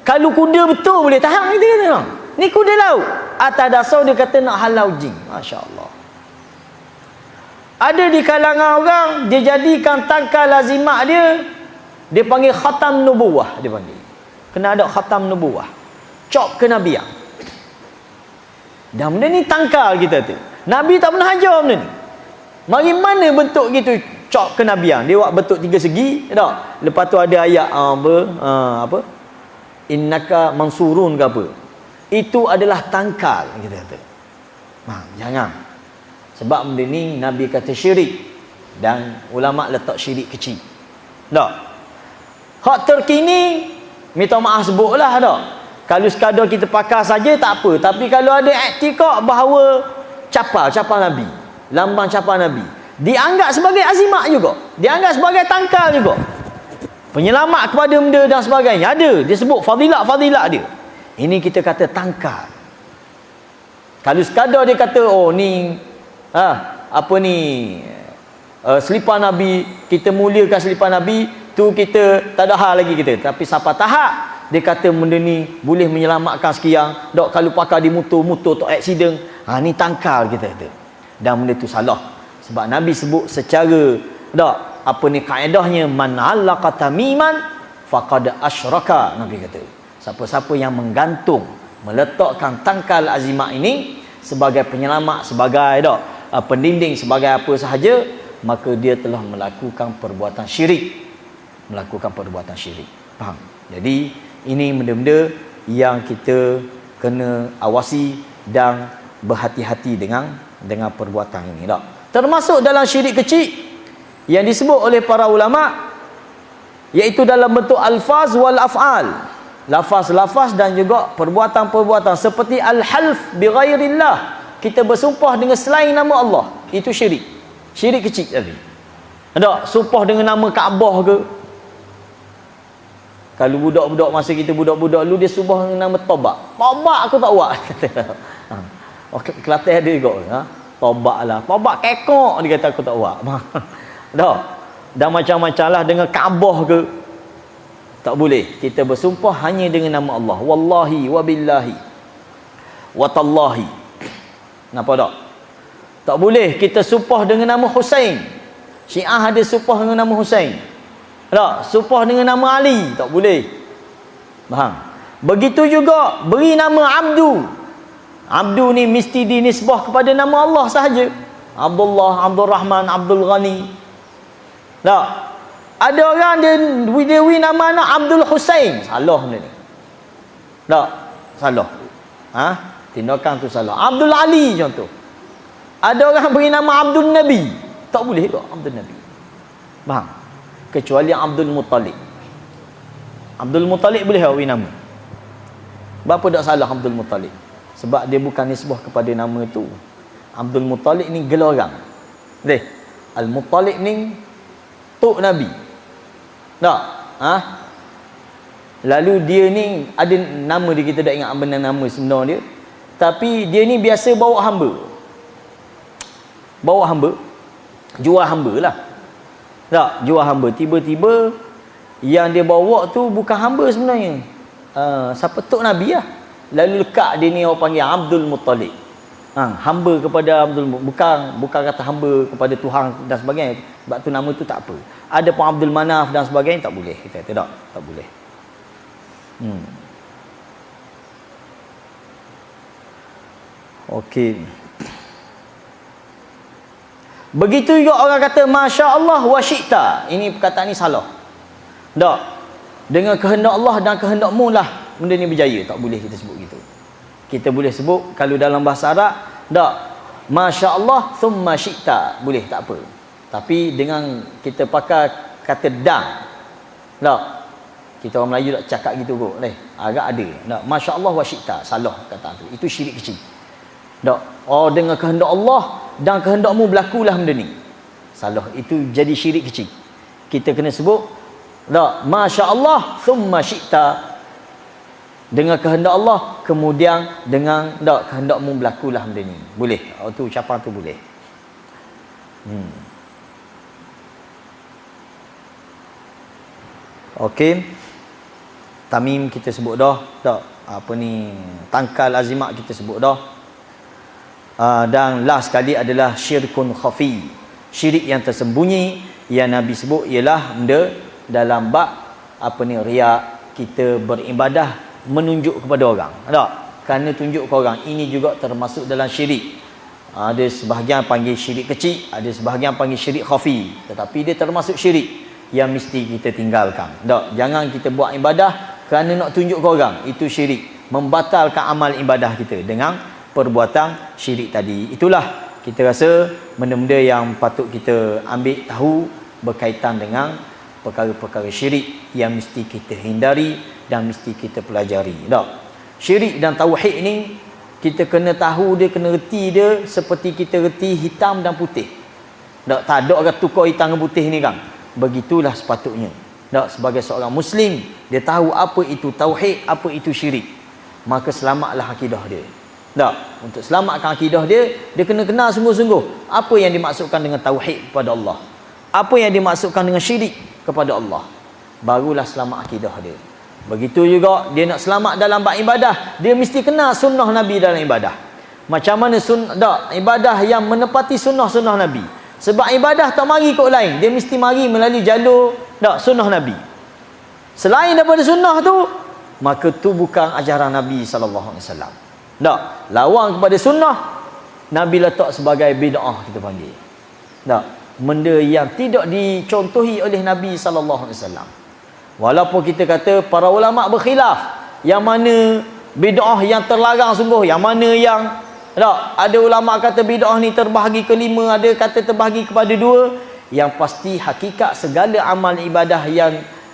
Kalau kuda betul boleh tahan, kita kata. Ni kuda laut. Atas dasar dia kata nak halau jin. Masya Allah. Ada di kalangan orang, dia jadikan tangkal lazimat dia panggil khatam nubuwah, dia panggil. Kena ada khatam nubuwah. Cop kenabian. Dan benda ni tangkal kita tu. Nabi tak pernah ajar benda ni. Mari mana bentuk gitu cop kenabian. Dia buat bentuk 3 segi, tak? Lepas tu ada ayat apa? Innaka mansurun ke apa? Itu adalah tangkal, kita kata. Jangan. Sebab benda ni Nabi kata syirik, dan ulama letak syirik kecil. Tak? Hak terkini minta maaf sebutlah, tak? Kalau sekadar kita pakai saja tak apa, tapi kalau ada i'tikad bahawa capal Nabi, lambang capal Nabi, dianggap sebagai azimat juga, dianggap sebagai tangkal juga, penyelamat kepada benda dan sebagainya, ada dia sebut fadilat dia. Ini kita kata tangkal. Kalau sekadar dia kata ni selipar Nabi, kita muliakan selipar Nabi tu, kita tak ada hal lagi kita. Tapi sampai tahap dia kata benda ni boleh menyelamatkan sekian, dok kalau pakai di motor tak aksiden, ni tangkal, kita kata. Dan benda tu salah. Sebab Nabi sebut secara kaedahnya man 'allaqa tamiman faqad asyraka. Nabi kata siapa-siapa yang menggantung, meletakkan tangkal azimat ini sebagai penyelamat, sebagai pendinding, sebagai apa sahaja, maka dia telah melakukan perbuatan syirik. Faham? Jadi ini benda-benda yang kita kena awasi dan berhati-hati dengan perbuatan ini, tak? Termasuk dalam syirik kecil yang disebut oleh para ulama, iaitu dalam bentuk alfaz wal af'al, lafaz-lafaz dan juga perbuatan-perbuatan, seperti al-half bi ghairillah, kita bersumpah dengan selain nama Allah. Itu syirik kecil tadi. Tak, sumpah dengan nama Kaabah ke? Kalau budak-budak masa kita budak-budak dulu, dia sumpah dengan nama Tobak. Tobak aku tak buat. Kelantan ada juga. Tobak lah. Tobak kekok, dia kata aku tak buat. Tak. Dan macam-macam lah dengan Kaabah ke. Tak boleh. Kita bersumpah hanya dengan nama Allah. Wallahi, wabillahi, watallahi. Nampak tak? Tak boleh kita sumpah dengan nama Husain. Syiah ada sumpah dengan nama Husain. Tak, sumpah dengan nama Ali, tak boleh. Faham? Begitu juga beri nama Abdu. Abdu ni mesti dinisbah kepada nama Allah sahaja. Abdullah, Abdul Rahman, Abdul Ghani. Tak. Ada orang dia nama anak Abdul Husain, salah benda ni. Tak, salah. Tindakan tu salah. Abdul Ali contoh. Ada orang beri nama Abdul Nabi, tak boleh kok Abdul Nabi. Faham? Kecuali Abdul Muttalib. Abdul Muttalib boleh beri nama. Berapa tak salah Abdul Muttalib? Sebab dia bukan nisbah kepada nama tu. Abdul Muttalib ni gelar orang. Boleh? Al-Muttalib ni tok Nabi. Tak? Lalu dia ni ada nama dia, kita tak ingat benar nama sebenar dia. Tapi dia ni biasa bawa hamba. Bawa hamba. Jual hamba lah. Tak, jual hamba. Tiba-tiba yang dia bawa tu bukan hamba sebenarnya. Siapa tok Nabi lah. Lalu lekat dia ni orang panggil Abdul Muttalib. Hamba kepada Abdul, bukan kata hamba kepada Tuhan dan sebagainya. Sebab tu nama tu tak apa. Ada pun Abdul Manaf dan sebagainya, tak boleh. Kita kata tak boleh. Okey. Begitu juga orang kata Masya Allah wa syi'ta. Ini perkataan ni salah. Tak. Dengan kehendak Allah dan kehendakmu lah benda ni berjaya. Tak boleh kita sebut gitu. Kita boleh sebut kalau dalam bahasa Arab, tak. Masya Allah thumma syi'ta. Boleh, tak apa. Tapi dengan kita pakai kata dan. Tak. Kita orang Melayu tak cakap gitu kot. Agak ada. Tak. Masya Allah wa syi'ta. Salah kata tu. Itu syirik kecil. Tak. Dengan kehendak Allah dan kehendakmu berlakulah benda ni. Salah. Itu jadi syirik kecil. Kita kena sebut tak, Masya Allah thumma syi'ta. Dengan kehendak Allah, kemudian dengan tak, kehendakmu berlakulah benda ni. Boleh. Tu ucapan tu boleh. Okey. Tamim kita sebut dah. Tak. Apa ni, tangkal azimat kita sebut dah. Dan last sekali adalah syirkun khafi. Syirik yang tersembunyi yang Nabi sebut ialah benda dalam bab apa ni, riak, kita beribadah menunjuk kepada orang. Tak? Kerana tunjuk ke orang, ini juga termasuk dalam syirik. Ada sebahagian panggil syirik kecil, ada sebahagian panggil syirik khafi. Tetapi dia termasuk syirik yang mesti kita tinggalkan. Tak? Jangan kita buat ibadah kerana nak tunjuk ke orang. Itu syirik. Membatalkan amal ibadah kita dengan perbuatan syirik tadi. Itulah kita rasa benda-benda yang patut kita ambil tahu berkaitan dengan perkara-perkara syirik yang mesti kita hindari dan mesti kita pelajari. Tak? Syirik dan tauhid ni kita kena tahu dia, kena reti dia seperti kita reti hitam dan putih. Tak ada orang tukar hitam dan putih ni kan. Begitulah sepatutnya. Tak? Sebagai seorang Muslim, dia tahu apa itu tauhid, apa itu syirik. Maka selamatlah akidah dia. Tak? Untuk selamatkan akidah dia, dia kena kenal sungguh-sungguh apa yang dimaksudkan dengan tauhid kepada Allah, apa yang dimaksudkan dengan syirik kepada Allah. Barulah selamat akidah dia. Begitu juga dia nak selamat dalam bab ibadah, dia mesti kenal sunnah Nabi dalam ibadah. Macam mana ibadah yang menepati sunnah-sunnah Nabi. Sebab ibadah tak mari kok lain, dia mesti mari melalui jalur sunnah Nabi. Selain daripada sunnah tu, maka tu bukan ajaran Nabi sallallahu alaihi wasallam. Tak, lawan kepada sunnah, Nabi letak sebagai bid'ah, kita panggil. Tak, benda yang tidak dicontohi oleh Nabi sallallahu alaihi wasallam. Walaupun kita kata para ulama berkhilaf, yang mana bid'ah yang terlarang sungguh, yang mana yang tak, ada ulama kata bid'ah ni terbahagi ke 5, ada kata terbahagi kepada 2. Yang pasti hakikat segala amal ibadah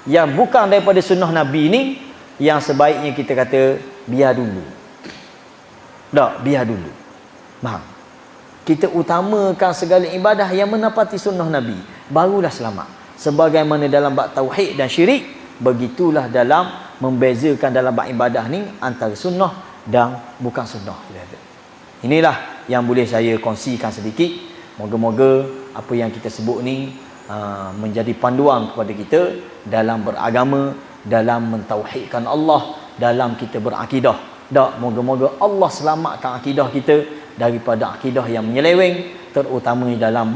yang bukan daripada sunnah Nabi ni, yang sebaiknya kita kata biar dulu. Tak, biar dulu. Faham? kita utamakan segala ibadah yang menepati sunnah Nabi, barulah selamat. Sebagaimana dalam bab tauhid dan syirik, begitulah dalam membezakan dalam bab ibadah ni antara sunnah dan bukan sunnah. Inilah yang boleh saya kongsikan sedikit. Moga-moga apa yang kita sebut ni menjadi panduan kepada kita dalam beragama, dalam mentauhidkan Allah, dalam kita berakidah. Tak, moga-moga Allah selamatkan akidah kita daripada akidah yang menyeleweng, terutama dalam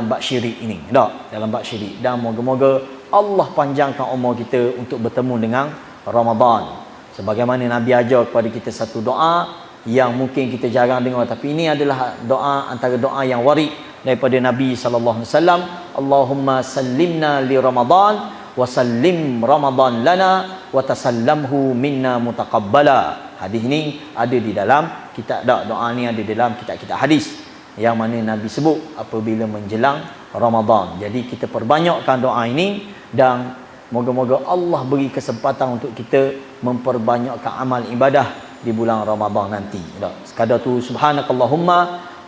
bab syirik ini. Tak, dalam bab syirik. Dan moga-moga Allah panjangkan umur kita untuk bertemu dengan Ramadan. Sebagaimana Nabi ajar kepada kita satu doa yang mungkin kita jarang dengar, tapi ini adalah doa antara doa yang warid daripada Nabi sallallahu alaihi wasallam. Allahumma sallimna li Ramadan wa sallim Ramadan lana wa tasallamhu minna mutaqabbala. Hadis ni ada di dalam kitab, doa ni ada di dalam kitab-kitab hadis yang mana Nabi sebut apabila menjelang Ramadan. Jadi kita perbanyakkan doa ini dan moga-moga Allah beri kesempatan untuk kita memperbanyakkan amal ibadah di bulan Ramadan nanti. Sekadar tu, subhanakallahumma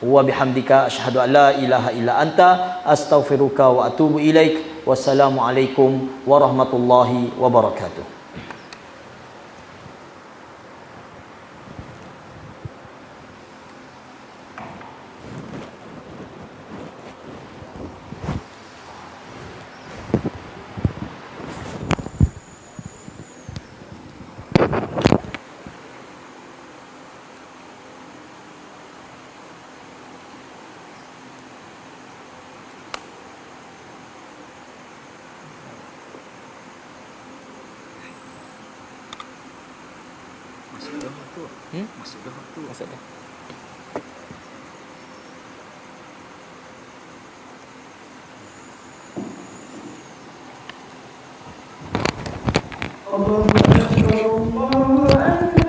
wa bihamdika asyhadu an la ilaha illa anta astaghfiruka wa atubu ilaik. Wassalamualaikum warahmatullahi wabarakatuh. Masuk dah waktu. Masuk dah waktu. Masuk dah. Allahu Akbar, Allahu Akbar.